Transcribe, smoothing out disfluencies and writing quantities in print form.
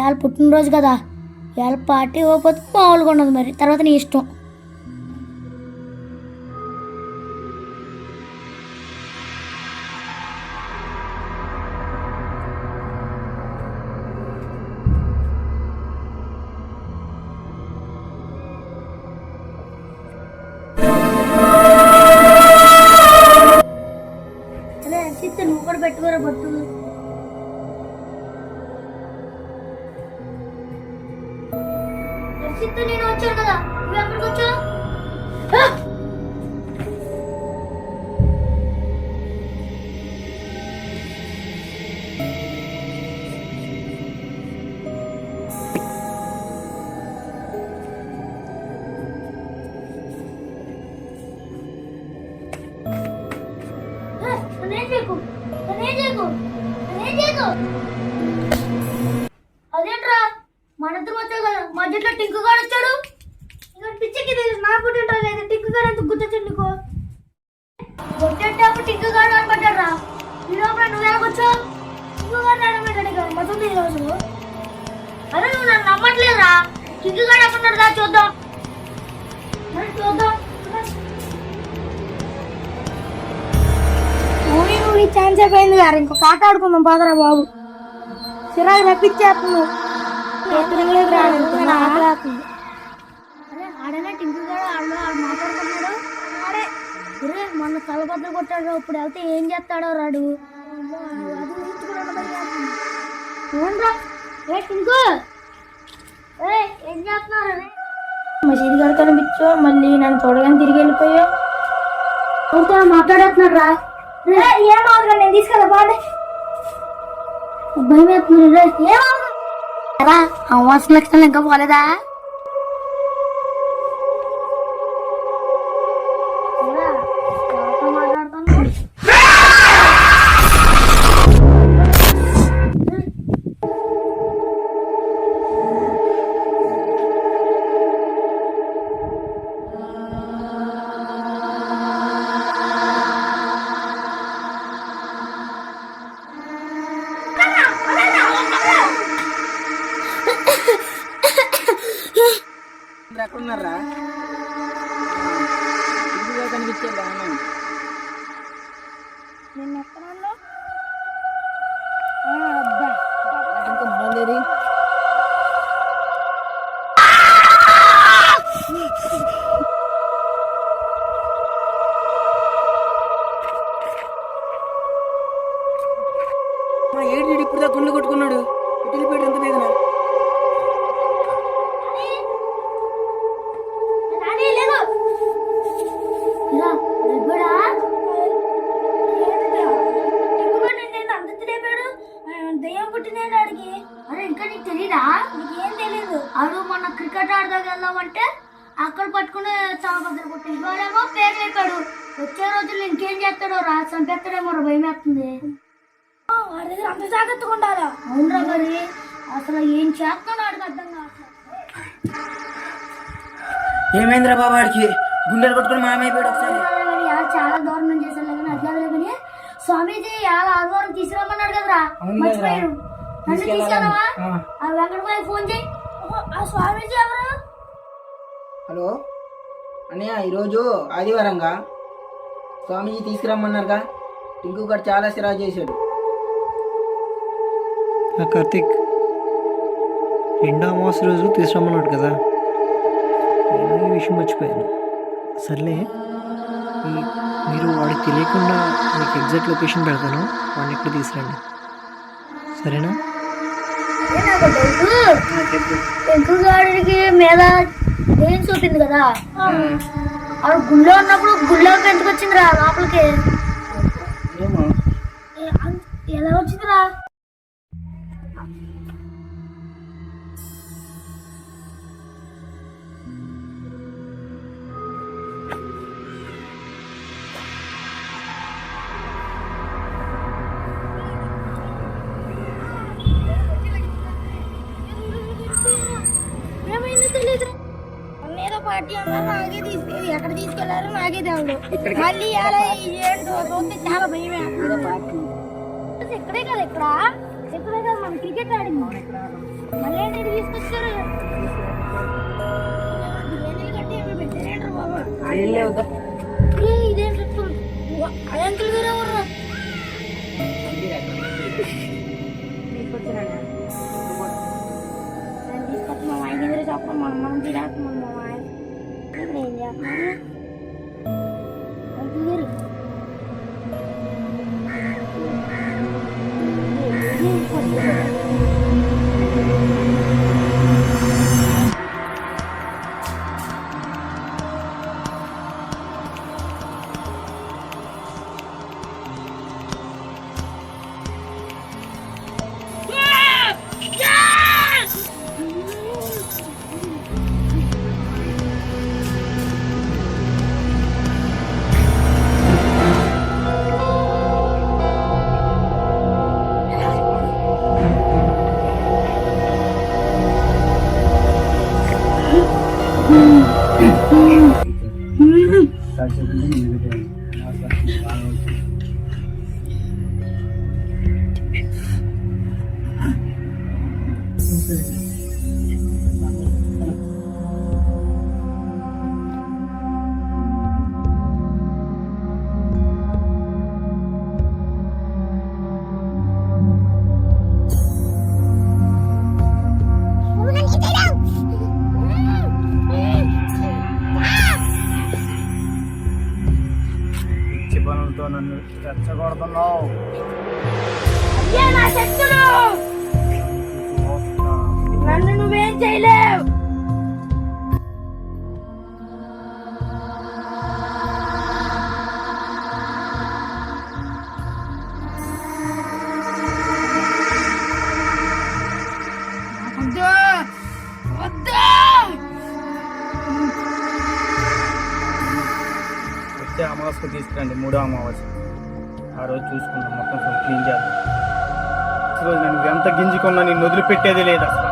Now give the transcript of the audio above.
ఇవాళ పుట్టినరోజు కదా, ఇవాళ పార్టీ ఇవ్వకపోతే మామూలుగా ఉండదు. మరి తర్వాత నీ ఇష్టం. అదే రక్షిత్, నువ్వు కూడా పెట్టుకోరా బొట్టు. రక్షిత్, నేను వచ్చాను కదా, నువ్వు ఎక్కడికి వచ్చావు? అదేంట్రా, మనిద్దరం వచ్చావు కదా, మధ్యలో టింకు గాడు వచ్చాడు. ఇంకా పిచ్చికి నా పుట్టింటా లేదు, టింకు గాడు ఎంత గుర్తొచ్చాడు నీకు? వచ్చేటప్పుడు టింకు గాడు అనబడ్డాడు. ఈ లోపల నువ్వు ఎలాగొచ్చావు? టింకు గాడు అనబడ్డాడు కదా మొత్తం ఈ రోజు. అరే నువ్వు నన్ను నమ్మట్లేదురా. టింకు గాడు ఎక్కడున్నాడు రా చూద్దాం. చూద్దాం. మూవీ ఛాన్స్ అయిపోయింది గారు, ఇంకొక ఆట ఆడుకుందాం పాదరా బాబు. చిరాకు రప్పించేస్తున్నావు. అరే ఆడనే టింకు గాడు ఆడు మాట్లాడుతున్నాడు. అరే ఇరే మొన్న తలబద్ద కొట్టాడు, ఇప్పుడు వెళ్తే ఏం చేస్తాడో రాడు. అవునరా ఏ టింకు, ఏం చేస్తున్నారు? మసీదు గారు కనిపించో, మళ్ళీ నన్ను చూడగానే తిరిగి వెళ్ళిపోయా. మాట్లాడేస్తున్నాడు రా. ఏమవుతుంది, నేను తీసుకెళ్ళా బాగా భయం వేస్తుంది. ఏమవుతుందా అమావాస్య లక్షణాలు ఇంకా పోలేదా? ఎక్కడున్నారా? ఇంటిగా కనిపించే బాగా నేను ఎక్కడన్నా ఇంకా మొదలేరి మా ఏడు ఇప్పుడు దా గుండు కొట్టుకున్నాడు. వెళ్ళిపోయాడు ఎంత వేదన. దయ్యం పుట్టినాడు ఆడికి. అరే ఇంకా నీకు తెలీదా? నీకేం తెలీదు. ఆడు మొన్న క్రికెట్ ఆడదాకా వెళ్దామంటే అక్కడ పట్టుకుని చావబద్దలు కొట్టాడు. వాడేమో పేరు చెప్పాడు. వచ్చే రోజులు ఇంకేం చేస్తాడో రా, చంపేస్తాడేమో రా, భయం వేస్తుంది. వాడి దగ్గర అంత జాగ్రత్తగా ఉండాలా? అవునరా, మరి అసలు ఏం చేస్తాడు ఆడికి అర్థం కావట్లేదు. ఏమైందిరా బాబా వాడికి? గుండెలు కొట్టుకుని మామైపోయాడు ఒకసారి. చాలా దారుణం చేశాడు కానీ అది కాదు కానీ స్వామీజీ అలా ఆదివారం తీసుకురమ్మన్నాడు కదరా, మర్చిపోయాడు. నన్ను తీసుకెళ్ళవా? ఆ వెంకటబాయి ఫోన్ చేయి. ఆ స్వామీజీ ఎవరు? హలో అన్నయ్య, ఈరోజు ఆదివారంగా స్వామీజీ తీసుకురమ్మన్నారుగా. టింకు గారు చాలా సిరా చేశాడు. కార్తీక్, రెండో అమావాస్య రోజు తీసుకురమ్మన్నాడు కదా, ఈ విషయం మర్చిపోయాను. సర్లే, మీరు వాడికి తెలియకుండా మీకు ఎగ్జాక్ట్ లొకేషన్ పెడతాను, వాడిని ఎక్కడ తీసుకురండి, సరేనా? టెంకుగాడికి మీద ఏం చూపింది కదా, ఆడు గుళ్ళో ఉన్నప్పుడు గుళ్ళోకి ఎందుకు వచ్చిందిరా లోపలికి? ఎలా వచ్చిందిరా? పార్టీ అన్నారు, నాకే తీసుకెళ్ళి ఎక్కడ తీసుకెళ్లారు నాకే దేవుడు. మళ్ళీ చూస్తే చాలా భయమే. ఇక్కడే కదా, ఇక్కడే కదా మనం క్రికెట్ ఆడింది. మళ్ళీ ఏంటి ఇటు తీసుకొచ్చారు బిర్యానీలు కట్టి ఏమి పెట్టారేంటారు బాబా ఇదేం చెప్తారు అంకుల్ గారు ఎవరు తీసుకొచ్చి మా ఆయన దగ్గర చెప్పడం మనం తినేస్తున్నాం మా ఆయన ఇప్పుడు ఏం చేస్తున్నారు అంకుల్ గారు పిచ్చి పనులతో నన్ను రెచ్చగొడుతున్నావు. అయ్యా నా శక్తులు నన్ను నువ్వేం చేయలేవు వచ్చే అమావాస్యకు తీసుకురండి, 3వ అమావాస్య. ఆ రోజు చూసుకుంటాం, మొత్తం క్లీన్ చేద్దాం. అసలు నేను ఎంత గింజుకున్నా నేను వదిలిపెట్టేది లేదు అసలు.